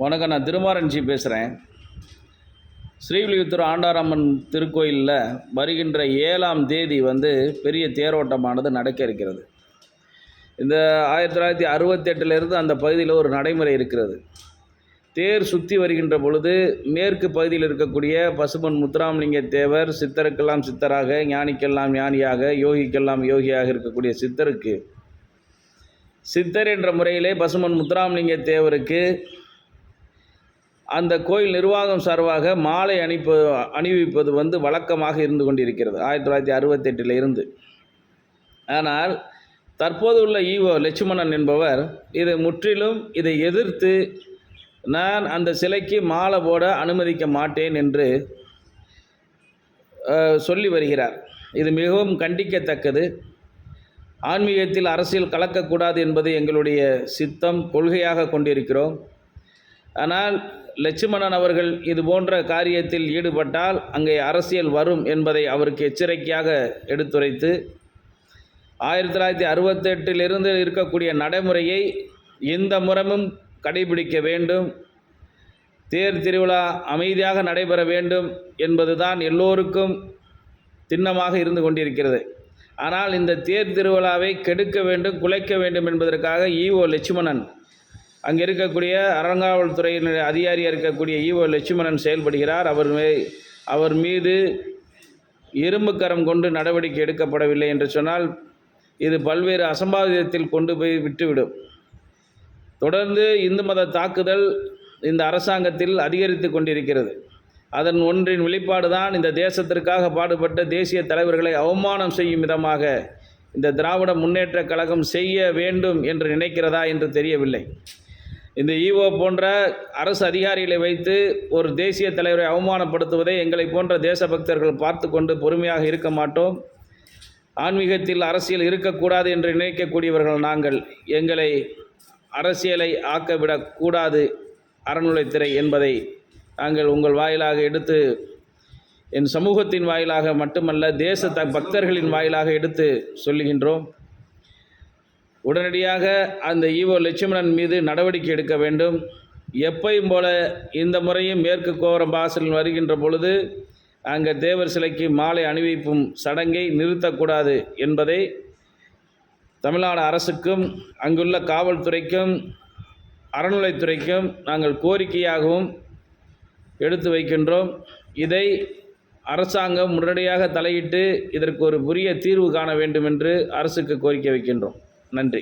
வணக்கம். நான் திருமாரன்ஜி பேசுகிறேன். ஸ்ரீவில்லிபுத்தூர் ஆண்டாரம்மன் திருக்கோயிலில் வருகின்ற 7ஆம் தேதி பெரிய தேரோட்டமானது நடக்க இருக்கிறது. இந்த 1968 அந்த பகுதியில் ஒரு நடைமுறை இருக்கிறது. தேர் சுற்றி வருகின்ற பொழுது மேற்கு பகுதியில் இருக்கக்கூடிய பசும்பொன் முத்துராமலிங்க தேவர், சித்தருக்கெல்லாம் சித்தராக, ஞானிக்கெல்லாம் ஞானியாக, யோகிக்கெல்லாம் யோகியாக இருக்கக்கூடிய சித்தருக்கு, சித்தர் என்ற முறையிலே பசும்பொன் முத்துராமலிங்க தேவருக்கு அந்த கோயில் நிர்வாகம் சார்பாக மாலை அணிவிப்பது வழக்கமாக இருந்து கொண்டிருக்கிறது 1968 இருந்து. ஆனால் தற்போது உள்ள ஈவோ லட்சுமணன் என்பவர் முற்றிலும் இதை எதிர்த்து, நான் அந்த சிலைக்கு மாலை போட அனுமதிக்க மாட்டேன் என்று சொல்லி வருகிறார். இது மிகவும் கண்டிக்கத்தக்கது. ஆன்மீகத்தில் அரசியல் கலக்கக்கூடாது என்பது எங்களுடைய சித்தம், கொள்கையாக கொண்டிருக்கிறோம். ஆனால் லட்சுமணன் அவர்கள் இது போன்ற காரியத்தில் ஈடுபட்டால் அங்கே அரசியல் வரும் என்பதை அவருக்கு எச்சரிக்கையாக எடுத்துரைத்து, 1968 இருக்கக்கூடிய நடைமுறையை இந்த முறையும் கடைபிடிக்க வேண்டும். தேர் திருவிழா அமைதியாக நடைபெற வேண்டும் என்பதுதான் எல்லோருக்கும் திண்ணமாக இருந்து கொண்டிருக்கிறது. ஆனால் இந்த தேர் திருவிழாவை கெடுக்க வேண்டும், குலைக்க வேண்டும் என்பதற்காக ஈவோ லட்சுமணன், அங்கே இருக்கக்கூடிய அறங்காவல்துறையினுடைய அதிகாரியாக இருக்கக்கூடிய ஈவோ லட்சுமணன் செயல்படுகிறார். அவர் மீது இரும்பு கரம் கொண்டு நடவடிக்கை எடுக்கப்படவில்லை என்று சொன்னால் இது பல்வேறு அசம்பாவிதத்தில் கொண்டு போய் விட்டுவிடும். தொடர்ந்து இந்து மத தாக்குதல் இந்த அரசாங்கத்தில் அதிகரித்து கொண்டிருக்கிறது. அதன் ஒன்றின் வெளிப்பாடு தான் இந்த தேசத்திற்காக பாடுபட்ட தேசிய தலைவர்களை அவமானம் செய்யும் விதமாக இந்த திராவிட முன்னேற்ற கழகம் செய்ய வேண்டும் என்று நினைக்கிறதா என்று தெரியவில்லை. இந்த ஈவோ போன்ற அரசு அதிகாரிகளை வைத்து ஒரு தேசிய தலைவரை அவமானப்படுத்துவதை எங்களை போன்ற தேசபக்தர்கள் பார்த்து கொண்டு பொறுமையாக இருக்க மாட்டோம். ஆன்மீகத்தில் அரசியல் இருக்கக்கூடாது என்று நினைக்கக்கூடியவர்கள் நாங்கள். எங்களை அரசியலை ஆக்கவிடக்கூடாது அறநிலைத்துறை என்பதை நாங்கள் உங்கள் வாயிலாக எடுத்து, என் சமூகத்தின் வாயிலாக மட்டுமல்ல தேச பக்தர்களின் வாயிலாக எடுத்து சொல்லுகின்றோம். உடனடியாக அந்த ஈவோ லட்சுமணன் மீது நடவடிக்கை எடுக்க வேண்டும். எப்பையும் போல இந்த முறையும் மேற்கு கோபுரம் வாசலில் வருகின்ற பொழுது அங்கே தேவர் சிலைக்கு மாலை அணிவிப்பும் சடங்கை நிறுத்தக்கூடாது என்பதை தமிழ்நாடு அரசுக்கும் அங்குள்ள காவல்துறைக்கும் அறநிலைத்துறைக்கும் நாங்கள் கோரிக்கையாகவும் எடுத்து வைக்கின்றோம். இதை அரசாங்கம் உடனடியாக தலையிட்டு இதற்கு ஒரு உரிய தீர்வு காண வேண்டும் என்று அரசுக்கு கோரிக்கை வைக்கின்றோம். நன்றி.